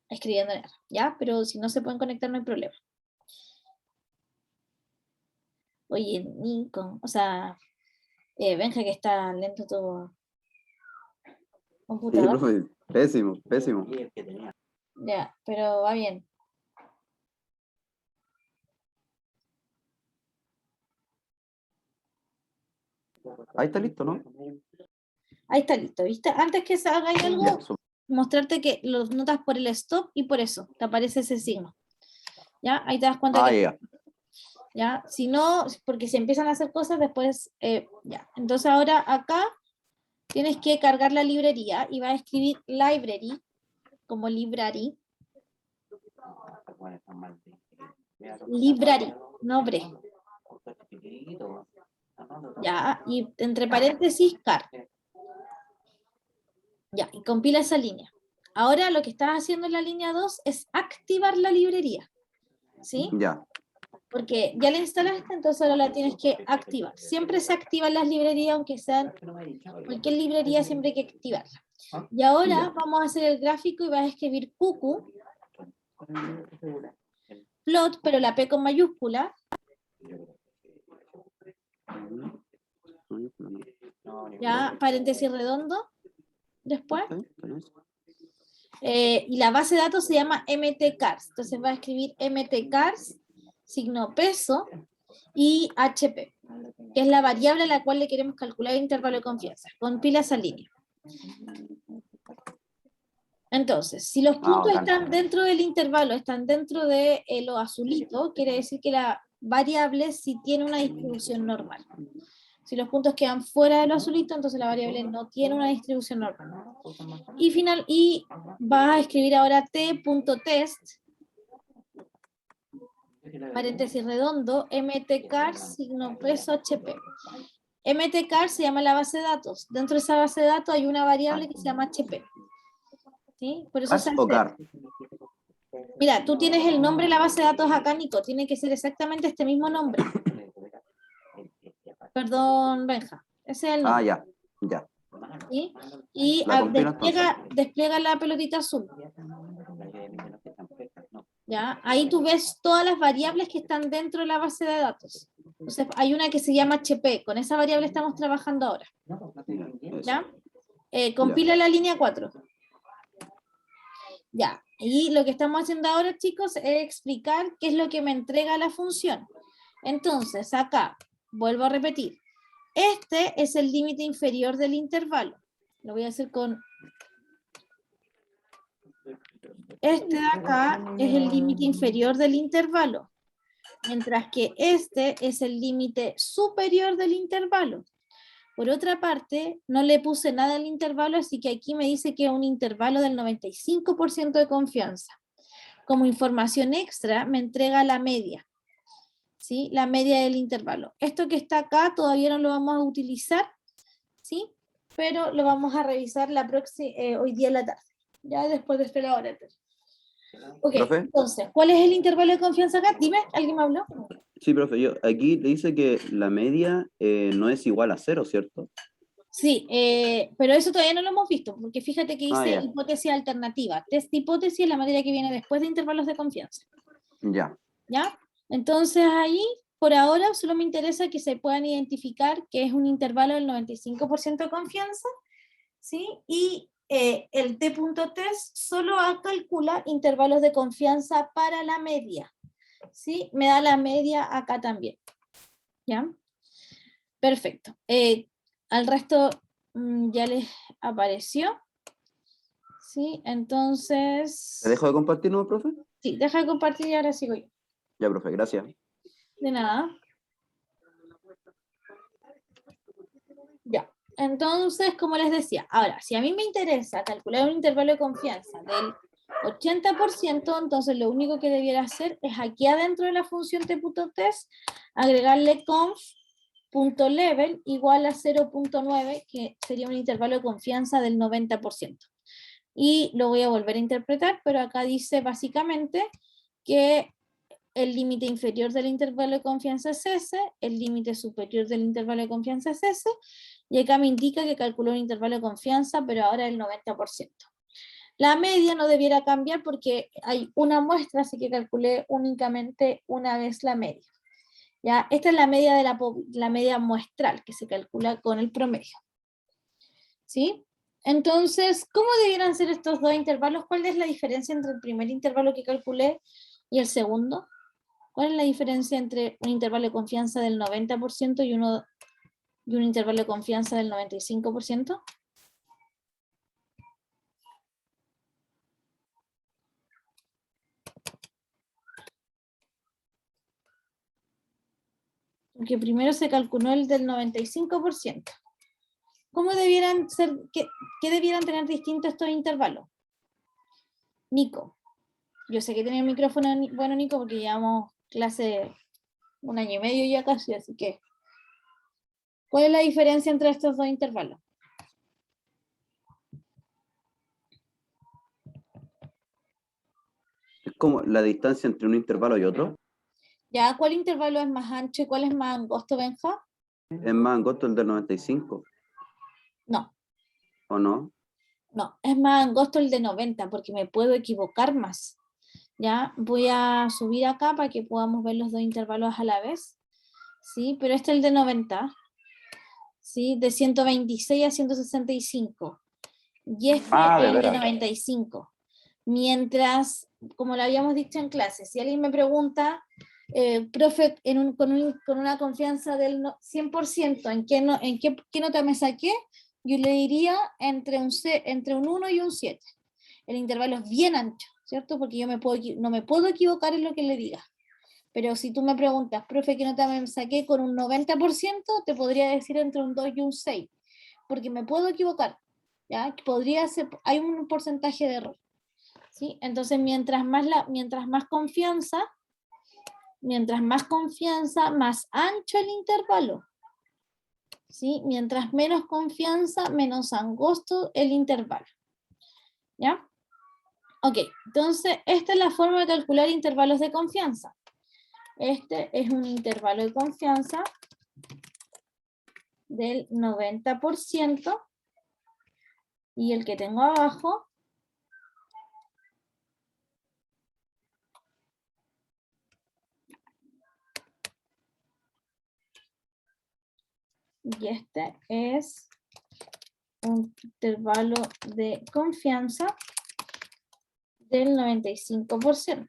[SPEAKER 1] escribiendo en R, ¿ya? Pero si no se pueden conectar no hay problema. Oye, Nico, o sea, Benja, que está lento tu
[SPEAKER 2] Sí,
[SPEAKER 1] computador.
[SPEAKER 2] profe, pésimo, pésimo.
[SPEAKER 1] Ya, pero va bien.
[SPEAKER 2] Ahí está listo, ¿no?
[SPEAKER 1] Ahí está listo, ¿viste? Antes que hagáis algo,
[SPEAKER 2] Ya,
[SPEAKER 1] mostrarte que lo notas por el stop y por eso te aparece ese signo. ¿Ya? Ahí te das cuenta que...
[SPEAKER 2] ya.
[SPEAKER 1] ¿Ya? Si no, porque si empiezan a hacer cosas, después, ya. Entonces ahora acá tienes que cargar la librería y vas a escribir library, como library. Library, nombre. Ya, y entre paréntesis, car. Ya, y compila esa línea. Ahora lo que estás haciendo en la línea 2 es activar la librería. ¿Sí?
[SPEAKER 2] Ya.
[SPEAKER 1] Porque ya la instalaste, entonces ahora la tienes que activar. Siempre se activan las librerías, aunque sean cualquier librería, siempre hay que activarla. Y ahora
[SPEAKER 2] Ya.
[SPEAKER 1] vamos a hacer el gráfico y vas a escribir cucu, plot, pero la P con mayúscula, ya, paréntesis redondo, después. Y la base de datos se llama mtcars, entonces va a escribir mtcars, signo peso, y HP, que es la variable a la cual le queremos calcular el intervalo de confianza. Compila esa línea. Entonces, si los puntos están dentro del intervalo, están dentro de lo azulito, quiere decir que la variable sí tiene una distribución normal. Si los puntos quedan fuera de lo azulito, entonces la variable no tiene una distribución normal. Y vas a escribir ahora t.test, paréntesis redondo, mtcar, signo peso, hp. mtcar se llama la base de datos. Dentro de esa base de datos hay una variable que se llama hp. ¿Sí? Por eso se hace... Mira, tú tienes el nombre de la base de datos acá, Nico. Tiene que ser exactamente este mismo nombre. Perdón, Benja. Ese es el nombre.
[SPEAKER 2] Ya, ya.
[SPEAKER 1] ¿Sí? Y despliega la pelotita azul. ¿Ya? Ahí tú ves todas las variables que están dentro de la base de datos. Entonces, hay una que se llama HP. Con esa variable estamos trabajando ahora. ¿Ya? Compila la línea 4. Ya. Y lo que estamos haciendo ahora, chicos, es explicar qué es lo que me entrega la función. Entonces, acá, vuelvo a repetir. Este es el límite inferior del intervalo. Lo voy a hacer con... Este de acá es el límite inferior del intervalo. Mientras que este es el límite superior del intervalo. Por otra parte, no le puse nada al intervalo, así que aquí me dice que es un intervalo del 95% de confianza. Como información extra, me entrega la media, ¿sí? La media del intervalo. Esto que está acá todavía no lo vamos a utilizar, ¿sí? Pero lo vamos a revisar hoy día en la tarde, ya después de este laboratorio. Ok,
[SPEAKER 2] ¿Profe?
[SPEAKER 1] entonces, ¿cuál es el intervalo de confianza acá? Dime, ¿alguien me habló?
[SPEAKER 2] Sí, profe, aquí le dice que la media no es igual a 0, ¿cierto?
[SPEAKER 1] Sí, pero eso todavía no lo hemos visto, porque fíjate que dice
[SPEAKER 2] Ya.
[SPEAKER 1] hipótesis alternativa. Test de hipótesis es la materia que viene después de intervalos de confianza.
[SPEAKER 2] Ya.
[SPEAKER 1] ¿Ya? Entonces ahí, por ahora, solo me interesa que se puedan identificar que es un intervalo del 95% de confianza, ¿sí? Y el t.test solo calcula intervalos de confianza para la media, ¿sí? Me da la media acá también, ¿ya? Perfecto. Al resto ya les apareció, ¿sí? Entonces,
[SPEAKER 2] ¿Te dejo de compartir, no, profe?
[SPEAKER 1] sí, deja de compartir y ahora sigo yo.
[SPEAKER 2] Ya, profe, gracias.
[SPEAKER 1] De nada. Ya. Entonces, como les decía, ahora, si a mí me interesa calcular un intervalo de confianza del 80%, entonces lo único que debiera hacer es aquí adentro de la función t.test agregarle conf.level igual a 0.9, que sería un intervalo de confianza del 90%. Y lo voy a volver a interpretar, pero acá dice básicamente que el límite inferior del intervalo de confianza es S, el límite superior del intervalo de confianza es S, y acá me indica que calculó un intervalo de confianza, pero ahora el 90%. La media no debiera cambiar porque hay una muestra, así que calculé únicamente una vez la media. ¿Ya? Esta es la media de la media muestral, que se calcula con el promedio. ¿Sí? Entonces, ¿cómo debieran ser estos dos intervalos? ¿Cuál es la diferencia entre el primer intervalo que calculé y el segundo? ¿Cuál es la diferencia entre un intervalo de confianza del 90% y un intervalo de confianza del 95%? Porque primero se calculó el del 95%. ¿Cómo debieran ser, qué debieran tener distintos estos intervalos? Nico. Yo sé que tenía el micrófono bueno, Nico, porque llevamos clase 1 año y medio ya casi, así que ¿cuál es la diferencia entre estos dos intervalos?
[SPEAKER 2] Es como la distancia entre un intervalo y otro.
[SPEAKER 1] ¿Ya? ¿Cuál intervalo es más ancho y cuál es más angosto, Benja?
[SPEAKER 2] Es más angosto el del 95,
[SPEAKER 1] No,
[SPEAKER 2] ¿o no?
[SPEAKER 1] no, es más angosto el de 90 porque me puedo equivocar más. ¿Ya? Voy a subir acá para que podamos ver los dos intervalos a la vez. ¿Sí? Pero este es el de 90. ¿Sí? De 126 a 165. Y este
[SPEAKER 2] Ah, de
[SPEAKER 1] es el de
[SPEAKER 2] veras.
[SPEAKER 1] 95. Mientras, como lo habíamos dicho en clase, si alguien me pregunta, profe, con una confianza del 100%, ¿qué nota me saqué? Yo le diría entre un 1 y un 7. El intervalo es bien ancho, ¿cierto? Porque yo no me puedo equivocar en lo que le diga. Pero si tú me preguntas, profe, ¿qué nota me saqué con un 90%? Te podría decir entre un 2 y un 6, porque me puedo equivocar, ¿ya? Podría ser, hay un porcentaje de error, ¿sí? Entonces, mientras más confianza, más ancho el intervalo, ¿sí? Mientras menos confianza, menos angosto el intervalo, ¿ya? Ok, entonces esta es la forma de calcular intervalos de confianza. Este es un intervalo de confianza del 90% y el que tengo abajo y este es un intervalo de confianza del 95%.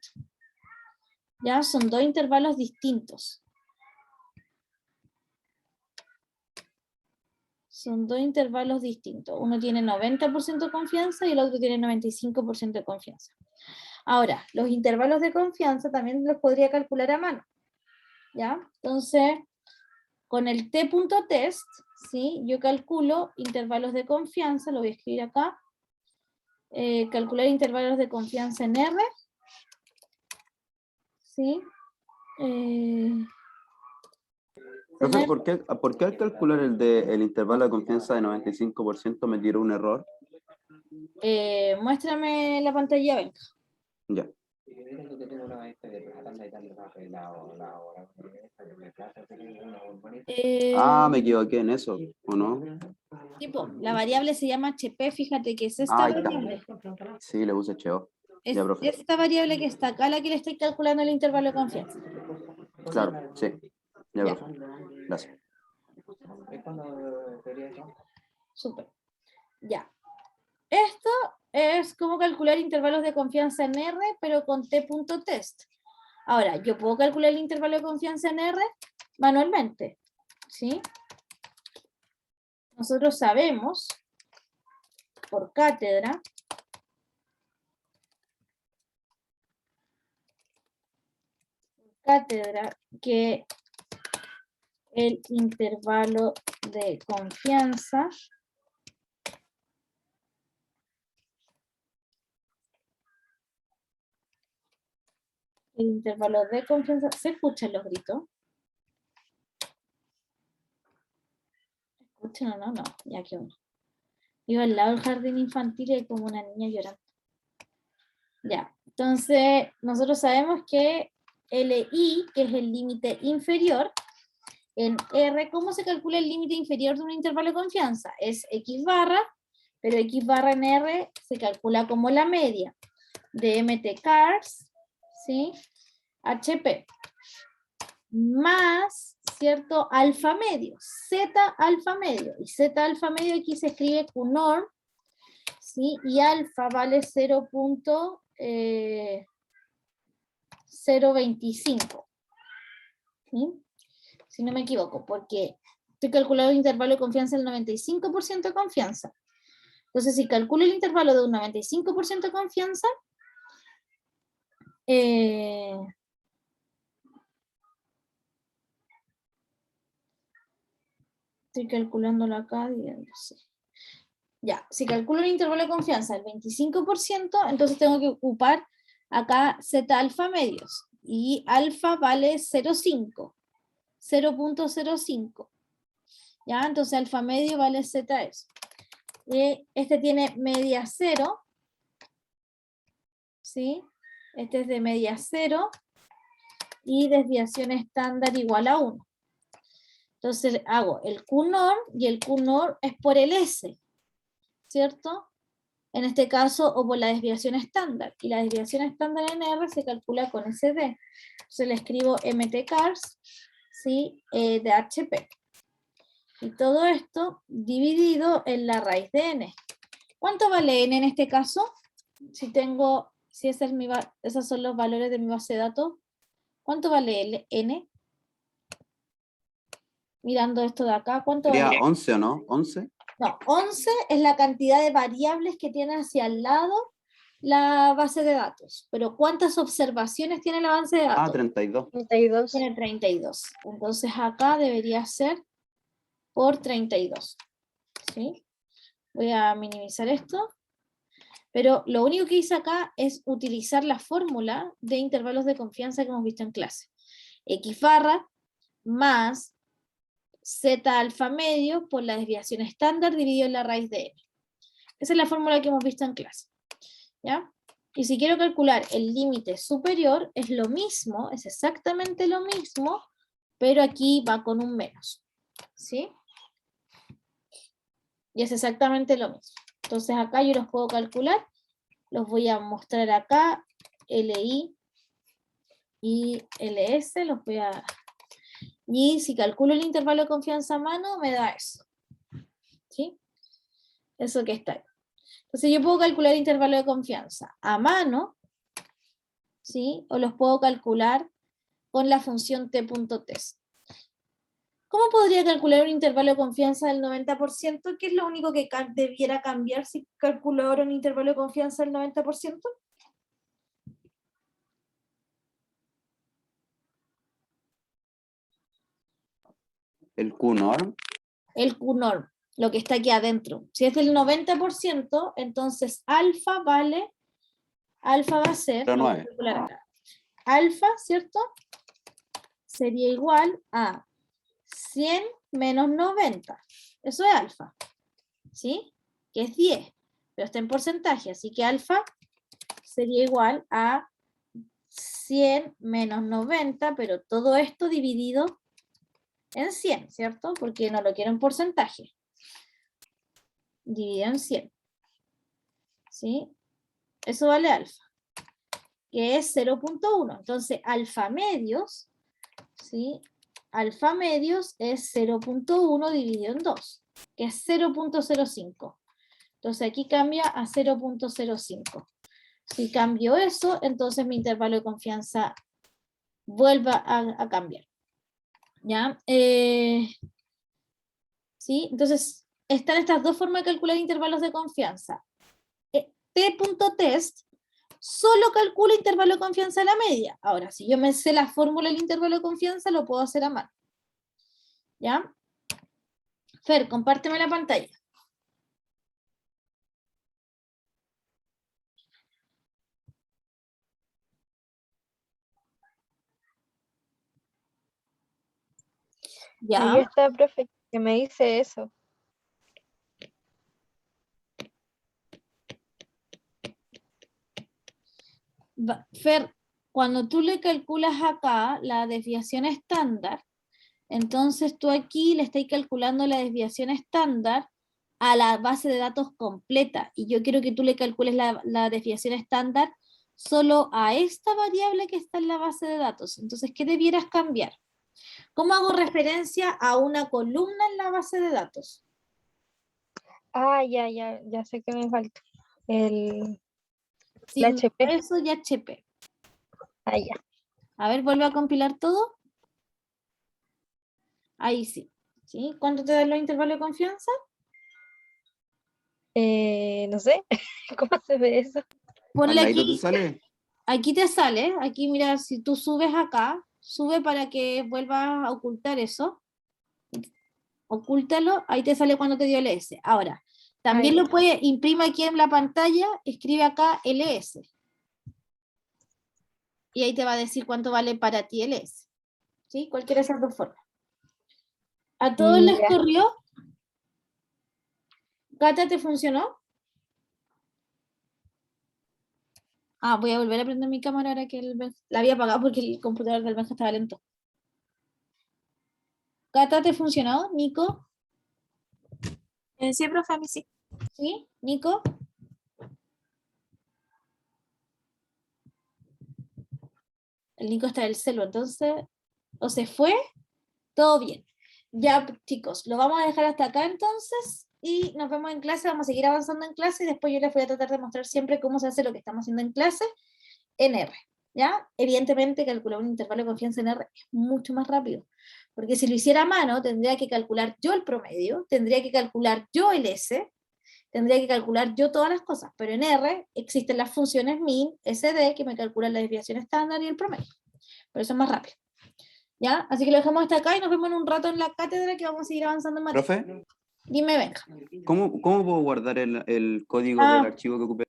[SPEAKER 1] Ya son dos intervalos distintos. Son dos intervalos distintos. Uno tiene 90% de confianza y el otro tiene 95% de confianza. Ahora, los intervalos de confianza también los podría calcular a mano. ¿Ya? Entonces, con el t.test, ¿sí? Yo calculo intervalos de confianza, lo voy a escribir acá. Calcular intervalos de confianza en R. ¿Sí?
[SPEAKER 2] Profe, ¿por qué al calcular el intervalo de confianza de 95% me tiró un error?
[SPEAKER 1] Muéstrame la pantalla, venga.
[SPEAKER 2] Ya. Me equivoqué en eso, ¿o no?
[SPEAKER 1] Tipo, la variable se llama HP, fíjate que es esta
[SPEAKER 2] Ahí está.
[SPEAKER 1] variable.
[SPEAKER 2] Sí, le puse cheo.
[SPEAKER 1] Es
[SPEAKER 2] Ya, profe.
[SPEAKER 1] esta variable que está acá la que le estoy calculando el intervalo de confianza.
[SPEAKER 2] Claro, sí. Ya,
[SPEAKER 1] Ya.
[SPEAKER 2] profe. Gracias.
[SPEAKER 1] Súper. Ya. Esto es como calcular intervalos de confianza en R, pero con t.test. Ahora, yo puedo calcular el intervalo de confianza en R manualmente, ¿sí? Nosotros sabemos, por cátedra, que el intervalo de confianza ¿se escuchan los gritos? ¿Escuchan o no? No, ya que uno. Iba al lado del jardín infantil y hay como una niña llorando. Ya, entonces nosotros sabemos que LI, que es el límite inferior, en R, ¿cómo se calcula el límite inferior de un intervalo de confianza? Es X barra, pero X barra en R se calcula como la media de MT-cars, ¿sí? HP, más, ¿cierto? Alfa medio, Z alfa medio, y Z alfa medio aquí se escribe QNORM, ¿sí? Y alfa vale 0.025, ¿sí? Si no me equivoco, porque estoy calculando el intervalo de confianza del 95% de confianza. Entonces, si calculo el intervalo de un 95% de confianza, estoy calculándolo acá, dividiéndose. Ya, si calculo el intervalo de confianza del 25%, entonces tengo que ocupar acá Z alfa medios. Y alfa vale 0.5. 0.05. ¿Ya? Entonces alfa medio vale Z eso. Este tiene media 0. ¿Sí? Este es de media 0. Y desviación estándar igual a 1. Entonces hago el QNORM y el QNORM es por el S, ¿cierto? En este caso, o por la desviación estándar. Y la desviación estándar en R se calcula con SD. Entonces le escribo MT-cars, ¿sí? De HP. Y todo esto dividido en la raíz de N. ¿Cuánto vale N en este caso? Si esos son los valores de mi base de datos. ¿Cuánto vale N? Mirando esto de acá, ¿cuánto
[SPEAKER 2] Sería
[SPEAKER 1] vale?
[SPEAKER 2] 11, ¿o no? 11.
[SPEAKER 1] No, 11 es la cantidad de variables que tiene hacia el lado la base de datos. Pero ¿cuántas observaciones tiene la base de datos?
[SPEAKER 2] 32.
[SPEAKER 5] 32.
[SPEAKER 1] Tiene 32. Entonces acá debería ser por 32. ¿Sí? Voy a minimizar esto. Pero lo único que hice acá es utilizar la fórmula de intervalos de confianza que hemos visto en clase. X barra más Z alfa medio por la desviación estándar dividido en la raíz de N. Esa es la fórmula que hemos visto en clase. ¿Ya? Y si quiero calcular el límite superior, es lo mismo, es exactamente lo mismo, pero aquí va con un menos. ¿Sí? Y es exactamente lo mismo. Entonces acá yo los puedo calcular, los voy a mostrar acá, LI y LS, los voy a... Y si calculo el intervalo de confianza a mano, me da eso. ¿Sí? Eso que está ahí. Entonces yo puedo calcular el intervalo de confianza a mano, ¿sí? O los puedo calcular con la función t.test. ¿Cómo podría calcular un intervalo de confianza del 90%? ¿Qué es lo único que debiera cambiar si calculo ahora un intervalo de confianza del 90%?
[SPEAKER 2] El Q-norm.
[SPEAKER 1] El Q-norm, lo que está aquí adentro. Si es del 90%, entonces alfa va a ser, lo voy a
[SPEAKER 2] 0,9.
[SPEAKER 1] calcular acá. Alfa, ¿cierto? Sería igual a 100 menos 90. Eso es alfa, ¿sí? Que es 10, pero está en porcentaje, así que alfa sería igual a 100 menos 90, pero todo esto dividido en 100, ¿cierto? Porque no lo quiero en porcentaje. Dividido en 100. ¿Sí? Eso vale alfa, que es 0.1. Entonces, alfa medios, ¿sí? Alfa medios es 0.1 dividido en 2, que es 0.05. Entonces, aquí cambia a 0.05. Si cambio eso, entonces mi intervalo de confianza vuelve a cambiar. ¿Ya? ¿Sí? Entonces, están estas dos formas de calcular intervalos de confianza. T.test solo calcula intervalo de confianza de la media. Ahora, si yo me sé la fórmula del intervalo de confianza, lo puedo hacer a mano. ¿Ya? Fer, compárteme la pantalla.
[SPEAKER 5] Ahí
[SPEAKER 1] ¿Ya?
[SPEAKER 5] está, profe, que me dice eso.
[SPEAKER 1] Fer, cuando tú le calculas acá la desviación estándar, entonces tú aquí le estás calculando la desviación estándar a la base de datos completa, y yo quiero que tú le calcules la desviación estándar solo a esta variable que está en la base de datos. Entonces, ¿qué debieras cambiar? ¿Cómo hago referencia a una columna en la base de datos?
[SPEAKER 5] Ah, ya sé que me falta. El
[SPEAKER 1] Signo
[SPEAKER 5] HP.
[SPEAKER 1] eso y HP.
[SPEAKER 5] Ah, ya.
[SPEAKER 1] A ver, vuelve a compilar todo. Ahí sí. ¿Sí? ¿Cuánto te dan los intervalos de confianza?
[SPEAKER 5] No sé, ¿cómo se ve eso?
[SPEAKER 1] Ponle
[SPEAKER 2] ¿Al ladito te
[SPEAKER 1] aquí,
[SPEAKER 2] sale?
[SPEAKER 1] aquí te sale, aquí mira, si tú subes acá, sube para que vuelvas a ocultar eso. Ocúltalo, ahí te sale cuando te dio LS. Ahora, también
[SPEAKER 5] Ahí.
[SPEAKER 1] lo puede, imprime aquí en la pantalla, escribe acá LS. Y ahí te va a decir cuánto vale para ti LS. ¿Sí? Cualquiera de esas dos formas. ¿A todos les
[SPEAKER 5] Ya.
[SPEAKER 1] corrió? ¿Gata te funcionó? Ah, voy a volver a prender mi cámara ahora que la había apagado porque el computador del Benja estaba lento. ¿Gata te funcionó? ¿Nico?
[SPEAKER 4] Sí, profe, a mí sí.
[SPEAKER 1] ¿Sí? ¿Nico? El Nico está en el celo, entonces, o se fue, todo bien. Ya, chicos, lo vamos a dejar hasta acá entonces y nos vemos en clase, vamos a seguir avanzando en clase y después yo les voy a tratar de mostrar siempre cómo se hace lo que estamos haciendo en clase en R. ¿Ya? Evidentemente calcular un intervalo de confianza en R es mucho más rápido, porque si lo hiciera a mano tendría que calcular yo el promedio, tendría que calcular yo el S, tendría que calcular yo todas las cosas, pero en R existen las funciones min, SD, que me calculan la desviación estándar y el promedio. Por eso es más rápido. ¿Ya? Así que lo dejamos hasta acá y nos vemos en un rato en la cátedra que vamos a seguir avanzando en materia.
[SPEAKER 2] Profe,
[SPEAKER 1] Dime, Benja.
[SPEAKER 2] ¿cómo puedo guardar el código del
[SPEAKER 1] Ah,
[SPEAKER 2] archivo que ocupé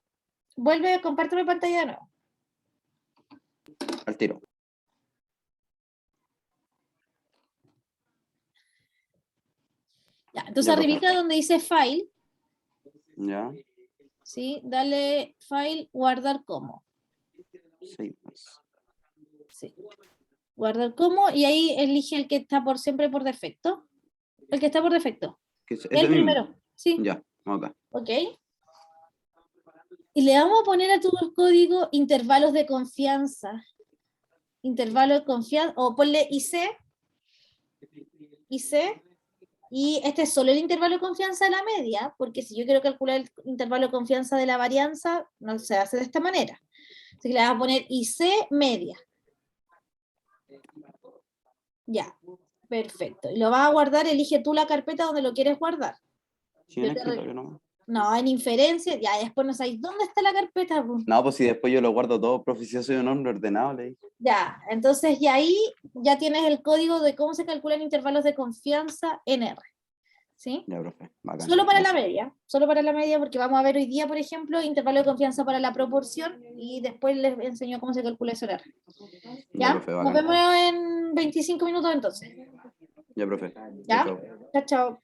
[SPEAKER 1] vuelve, compárteme pantalla de nuevo.
[SPEAKER 2] al tiro?
[SPEAKER 1] Ya, entonces
[SPEAKER 2] Ya, profe.
[SPEAKER 1] arribita donde dice File,
[SPEAKER 2] Ya,
[SPEAKER 1] ¿sí? Dale File, guardar como.
[SPEAKER 2] sí, pues.
[SPEAKER 1] Sí. Guardar como y ahí elige el que está por siempre por defecto. El que está por defecto.
[SPEAKER 2] Que es
[SPEAKER 1] El
[SPEAKER 2] ese mismo.
[SPEAKER 1] primero, ¿sí?
[SPEAKER 2] Ya, acá.
[SPEAKER 1] Ok. Y le vamos a poner a tu código intervalos de confianza. Intervalo de confianza, o ponle IC, y este es solo el intervalo de confianza de la media, porque si yo quiero calcular el intervalo de confianza de la varianza, no se hace de esta manera. Así que le vas a poner IC media. Ya, perfecto. Y lo vas a guardar, elige tú la carpeta donde lo quieres guardar.
[SPEAKER 2] Sí, en
[SPEAKER 1] Yo te,
[SPEAKER 2] escritorio nomás.
[SPEAKER 1] No, en inferencia, ya después no sabéis dónde está la carpeta, po.
[SPEAKER 2] No, pues si después yo lo guardo todo, profe, si yo soy un hombre ordenado, le dije.
[SPEAKER 1] Ya, entonces y ahí ya tienes el código de cómo se calculan intervalos de confianza en R. ¿Sí?
[SPEAKER 2] Ya, profe, bacán.
[SPEAKER 1] Solo para la
[SPEAKER 2] Gracias.
[SPEAKER 1] media, solo para la media, porque vamos a ver hoy día, por ejemplo, intervalo de confianza para la proporción y después les enseño cómo se calcula eso en R.
[SPEAKER 2] Ya,
[SPEAKER 1] ¿Ya?
[SPEAKER 2] profe,
[SPEAKER 1] Nos
[SPEAKER 2] bacán.
[SPEAKER 1] vemos en 25 minutos entonces.
[SPEAKER 2] Ya, profe.
[SPEAKER 1] ¿Ya?
[SPEAKER 2] Chao, chao.
[SPEAKER 1] Chao, chao.